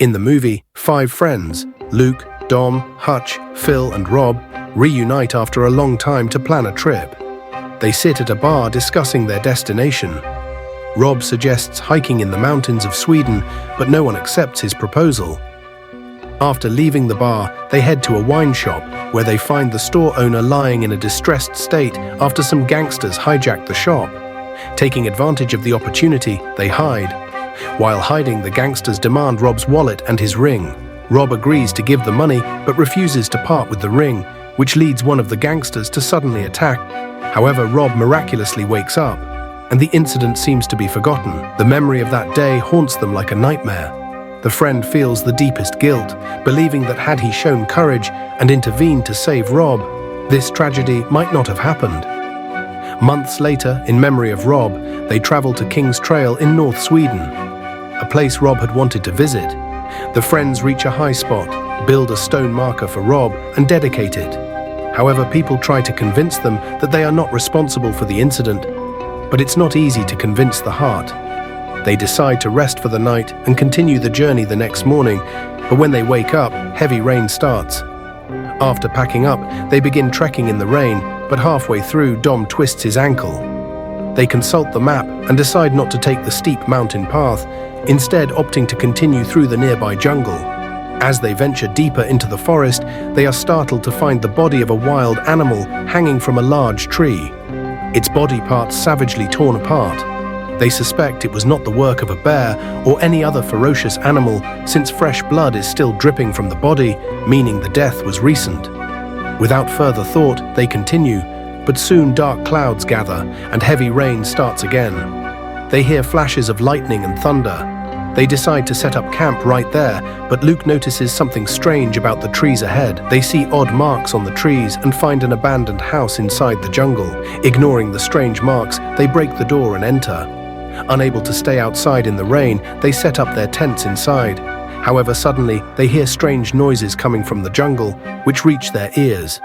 In the movie, 5 friends, Luke, Dom, Hutch, Phil, and Rob, reunite after a long time to plan a trip. They sit at a bar discussing their destination. Rob suggests hiking in the mountains of Sweden, but no one accepts his proposal. After leaving the bar, they head to a wine shop, where they find the store owner lying in a distressed state after some gangsters hijacked the shop. Taking advantage of the opportunity, they hide. While hiding, the gangsters demand Rob's wallet and his ring. Rob agrees to give the money, but refuses to part with the ring, which leads one of the gangsters to suddenly attack. However, Rob miraculously wakes up, and the incident seems to be forgotten. The memory of that day haunts them like a nightmare. The friend feels the deepest guilt, believing that had he shown courage and intervened to save Rob, this tragedy might not have happened. Months later, in memory of Rob, they travel to King's Trail in North Sweden, a place Rob had wanted to visit. The friends reach a high spot, build a stone marker for Rob, and dedicate it. However, people try to convince them that they are not responsible for the incident, but it's not easy to convince the heart. They decide to rest for the night and continue the journey the next morning, but when they wake up, heavy rain starts. After packing up, they begin trekking in the rain, but halfway through, Dom twists his ankle. They consult the map and decide not to take the steep mountain path, instead opting to continue through the nearby jungle. As they venture deeper into the forest, they are startled to find the body of a wild animal hanging from a large tree, its body parts savagely torn apart. They suspect it was not the work of a bear or any other ferocious animal, since fresh blood is still dripping from the body, meaning the death was recent. Without further thought, they continue, but soon dark clouds gather and heavy rain starts again. They hear flashes of lightning and thunder. They decide to set up camp right there, but Luke notices something strange about the trees ahead. They see odd marks on the trees and find an abandoned house inside the jungle. Ignoring the strange marks, they break the door and enter. Unable to stay outside in the rain, they set up their tents inside. However, suddenly, they hear strange noises coming from the jungle, which reach their ears.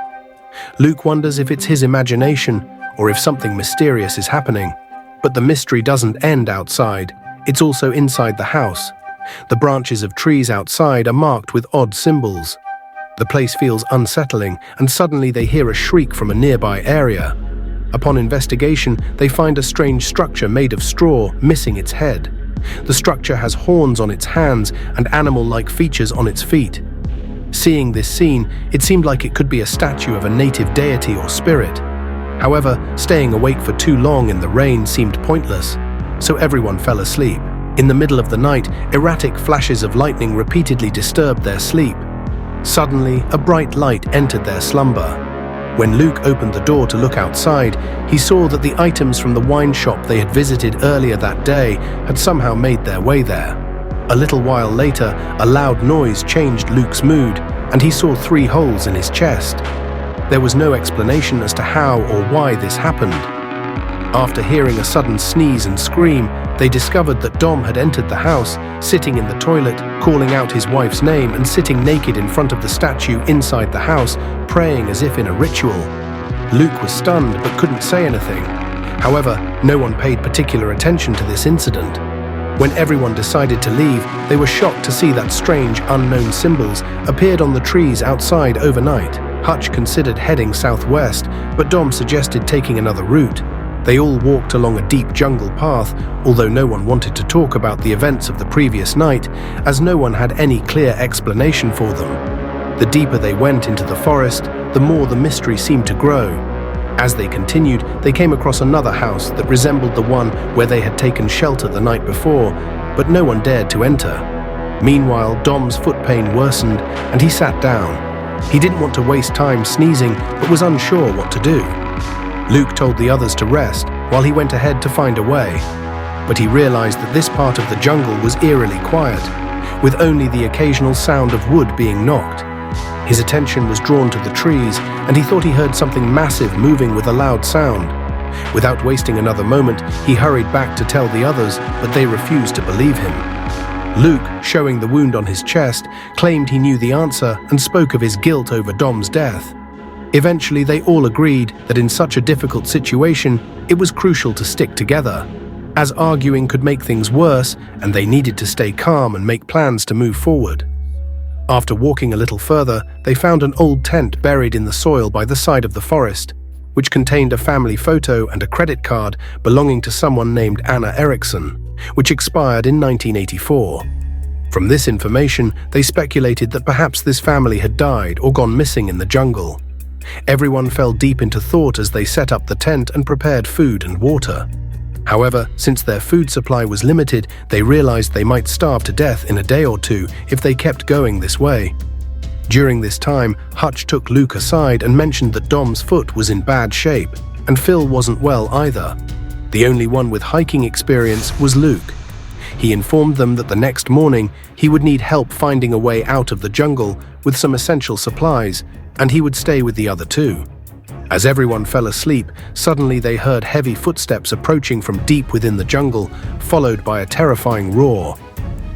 Luke wonders if it's his imagination or if something mysterious is happening. But the mystery doesn't end outside. It's also inside the house. The branches of trees outside are marked with odd symbols. The place feels unsettling, and suddenly they hear a shriek from a nearby area. Upon investigation, they find a strange structure made of straw, missing its head. The structure has horns on its hands and animal-like features on its feet. Seeing this scene, it seemed like it could be a statue of a native deity or spirit. However, staying awake for too long in the rain seemed pointless, so everyone fell asleep. In the middle of the night, erratic flashes of lightning repeatedly disturbed their sleep. Suddenly, a bright light entered their slumber. When Luke opened the door to look outside, he saw that the items from the wine shop they had visited earlier that day had somehow made their way there. A little while later, a loud noise changed Luke's mood, and he saw 3 holes in his chest. There was no explanation as to how or why this happened. After hearing a sudden sneeze and scream, they discovered that Dom had entered the house, sitting in the toilet, calling out his wife's name and sitting naked in front of the statue inside the house, praying as if in a ritual. Luke was stunned but couldn't say anything. However, no one paid particular attention to this incident. When everyone decided to leave, they were shocked to see that strange, unknown symbols appeared on the trees outside overnight. Hutch considered heading southwest, but Dom suggested taking another route. They all walked along a deep jungle path, although no one wanted to talk about the events of the previous night, as no one had any clear explanation for them. The deeper they went into the forest, the more the mystery seemed to grow. As they continued, they came across another house that resembled the one where they had taken shelter the night before, but no one dared to enter. Meanwhile, Dom's foot pain worsened, and he sat down. He didn't want to waste time sneezing, but was unsure what to do. Luke told the others to rest, while he went ahead to find a way. But he realized that this part of the jungle was eerily quiet, with only the occasional sound of wood being knocked. His attention was drawn to the trees, and he thought he heard something massive moving with a loud sound. Without wasting another moment, he hurried back to tell the others, but they refused to believe him. Luke, showing the wound on his chest, claimed he knew the answer and spoke of his guilt over Dom's death. Eventually, they all agreed that in such a difficult situation, it was crucial to stick together. as arguing could make things worse and they needed to stay calm and make plans to move forward. After walking a little further, they found an old tent buried in the soil by the side of the forest, which contained a family photo and a credit card belonging to someone named Anna Eriksson, which expired in 1984. From this information, they speculated that perhaps this family had died or gone missing in the jungle. Everyone fell deep into thought as they set up the tent and prepared food and water. However, since their food supply was limited, they realized they might starve to death in a day or two if they kept going this way. During this time, Hutch took Luke aside and mentioned that Dom's foot was in bad shape, and Phil wasn't well either. The only one with hiking experience was Luke. He informed them that the next morning he would need help finding a way out of the jungle with some essential supplies, and he would stay with the other two. As everyone fell asleep, suddenly they heard heavy footsteps approaching from deep within the jungle, followed by a terrifying roar.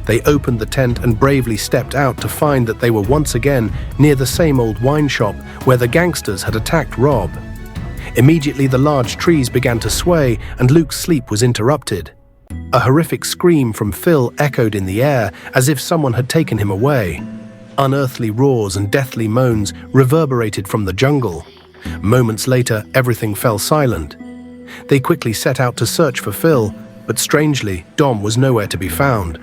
They opened the tent and bravely stepped out to find that they were once again near the same old wine shop where the gangsters had attacked Rob. Immediately the large trees began to sway and Luke's sleep was interrupted. A horrific scream from Phil echoed in the air as if someone had taken him away. Unearthly roars and deathly moans reverberated from the jungle. Moments later, everything fell silent. They quickly set out to search for Phil, but strangely, Dom was nowhere to be found.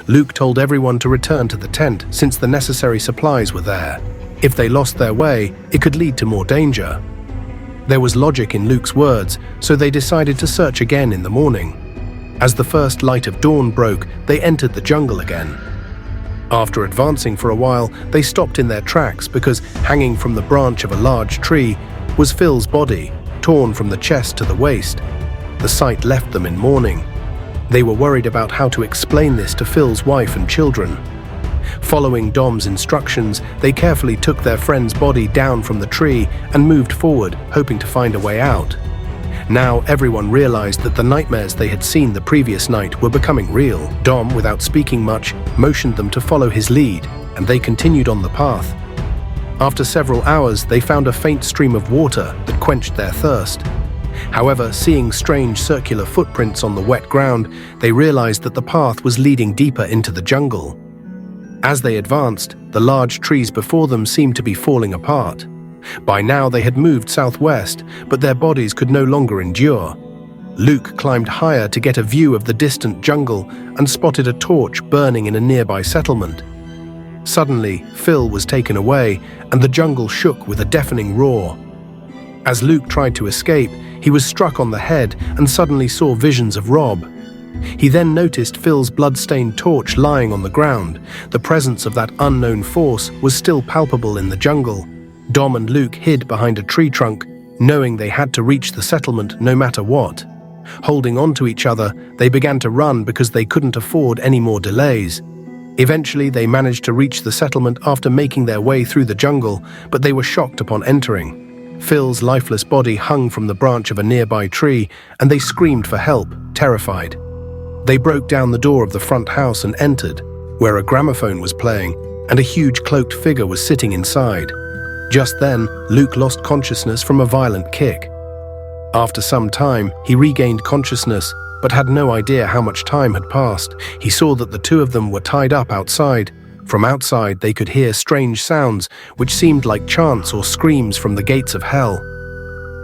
Luke told everyone to return to the tent since the necessary supplies were there. If they lost their way, it could lead to more danger. There was logic in Luke's words, so they decided to search again in the morning. As the first light of dawn broke, they entered the jungle again. After advancing for a while, they stopped in their tracks because hanging from the branch of a large tree was Phil's body, torn from the chest to the waist. The sight left them in mourning. They were worried about how to explain this to Phil's wife and children. Following Dom's instructions, they carefully took their friend's body down from the tree and moved forward, hoping to find a way out. Now everyone realized that the nightmares they had seen the previous night were becoming real. Dom, without speaking much, motioned them to follow his lead, and they continued on the path. After several hours, they found a faint stream of water that quenched their thirst. However, seeing strange circular footprints on the wet ground, they realized that the path was leading deeper into the jungle. As they advanced, the large trees before them seemed to be falling apart. By now they had moved southwest, but their bodies could no longer endure. Luke climbed higher to get a view of the distant jungle and spotted a torch burning in a nearby settlement. Suddenly, Phil was taken away, and the jungle shook with a deafening roar. As Luke tried to escape, he was struck on the head and suddenly saw visions of Rob. He then noticed Phil's blood-stained torch lying on the ground. The presence of that unknown force was still palpable in the jungle. Dom and Luke hid behind a tree trunk, knowing they had to reach the settlement no matter what. Holding on to each other, they began to run because they couldn't afford any more delays. Eventually, they managed to reach the settlement after making their way through the jungle, but they were shocked upon entering. Phil's lifeless body hung from the branch of a nearby tree, and they screamed for help, terrified. They broke down the door of the front house and entered, where a gramophone was playing, and a huge cloaked figure was sitting inside. Just then, Luke lost consciousness from a violent kick. After some time, he regained consciousness, but had no idea how much time had passed. He saw that the two of them were tied up outside. From outside, they could hear strange sounds, which seemed like chants or screams from the gates of hell.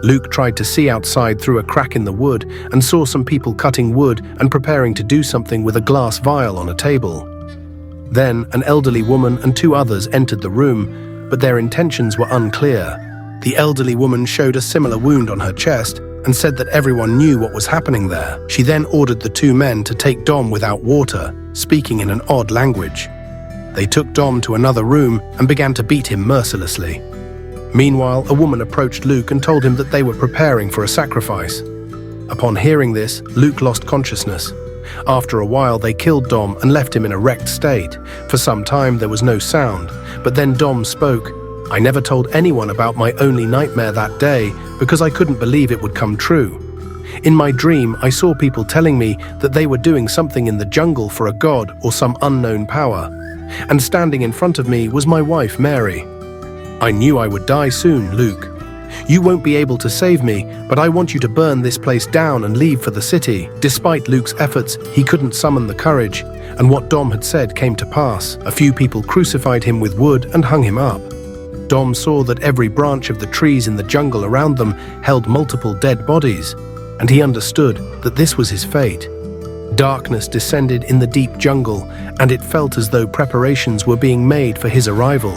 Luke tried to see outside through a crack in the wood and saw some people cutting wood and preparing to do something with a glass vial on a table. Then, an elderly woman and two others entered the room, but their intentions were unclear. The elderly woman showed a similar wound on her chest and said that everyone knew what was happening there. She then ordered the two men to take Dom without water, speaking in an odd language. They took Dom to another room and began to beat him mercilessly. Meanwhile, a woman approached Luke and told him that they were preparing for a sacrifice. Upon hearing this, Luke lost consciousness. After a while, they killed Dom and left him in a wrecked state. For some time, there was no sound, but then Dom spoke. "I never told anyone about my only nightmare that day because I couldn't believe it would come true. In my dream, I saw people telling me that they were doing something in the jungle for a god or some unknown power. And standing in front of me was my wife, Mary. I knew I would die soon, Luke. "You won't be able to save me, but I want you to burn this place down and leave for the city." Despite Luke's efforts, he couldn't summon the courage, and what Dom had said came to pass. A few people crucified him with wood and hung him up. Dom saw that every branch of the trees in the jungle around them held multiple dead bodies, and he understood that this was his fate. Darkness descended in the deep jungle, and it felt as though preparations were being made for his arrival.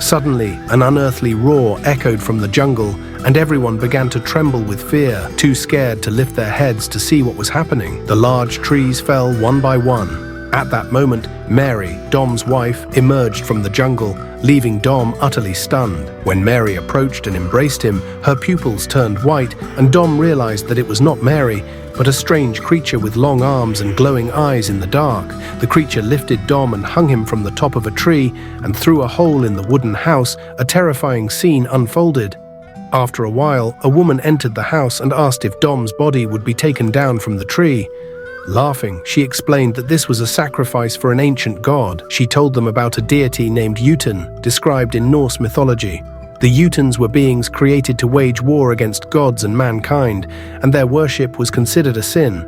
Suddenly, an unearthly roar echoed from the jungle, and everyone began to tremble with fear, too scared to lift their heads to see what was happening. The large trees fell one by one. At that moment, Mary, Dom's wife, emerged from the jungle, leaving Dom utterly stunned. When Mary approached and embraced him, her pupils turned white, and Dom realized that it was not Mary, but a strange creature with long arms and glowing eyes in the dark. The creature lifted Dom and hung him from the top of a tree, and through a hole in the wooden house, a terrifying scene unfolded. After a while, a woman entered the house and asked if Dom's body would be taken down from the tree. Laughing, she explained that this was a sacrifice for an ancient god. She told them about a deity named Jotun, described in Norse mythology. The Jotuns were beings created to wage war against gods and mankind, and their worship was considered a sin.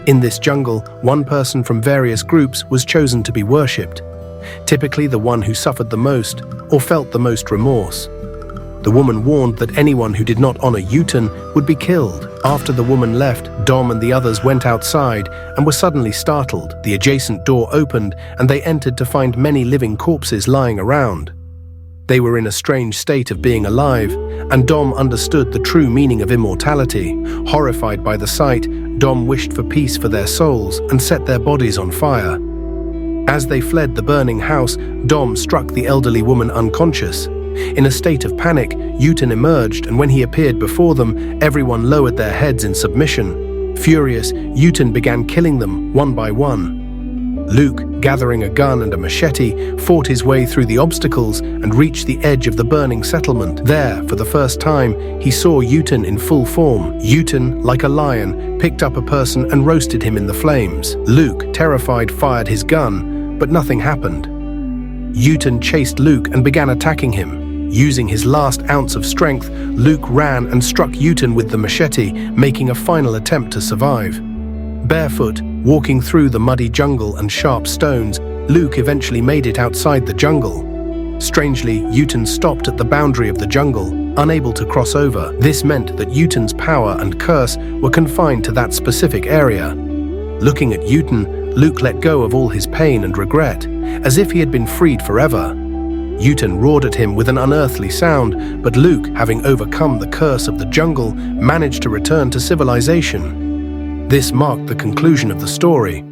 In this jungle, one person from various groups was chosen to be worshipped, typically the one who suffered the most or felt the most remorse. The woman warned that anyone who did not honor Jotun would be killed. After the woman left, Dom and the others went outside and were suddenly startled. The adjacent door opened, and they entered to find many living corpses lying around. They were in a strange state of being alive, and Dom understood the true meaning of immortality. Horrified by the sight, Dom wished for peace for their souls and set their bodies on fire. As they fled the burning house, Dom struck the elderly woman unconscious. In a state of panic, Jotun emerged, and when he appeared before them, everyone lowered their heads in submission. Furious, Jotun began killing them one by one. Luke, gathering a gun and a machete, fought his way through the obstacles and reached the edge of the burning settlement. There, for the first time, he saw Jotun in full form. Jotun, like a lion, picked up a person and roasted him in the flames. Luke, terrified, fired his gun, but nothing happened. Jotun chased Luke and began attacking him. Using his last ounce of strength, Luke ran and struck Jotun with the machete, making a final attempt to survive. Barefoot, walking through the muddy jungle and sharp stones, Luke eventually made it outside the jungle. Strangely, Jotun stopped at the boundary of the jungle, unable to cross over. This meant that Jotun's power and curse were confined to that specific area. Looking at Jotun, Luke let go of all his pain and regret, as if he had been freed forever. Jotun roared at him with an unearthly sound, but Luke, having overcome the curse of the jungle, managed to return to civilization. This marked the conclusion of the story,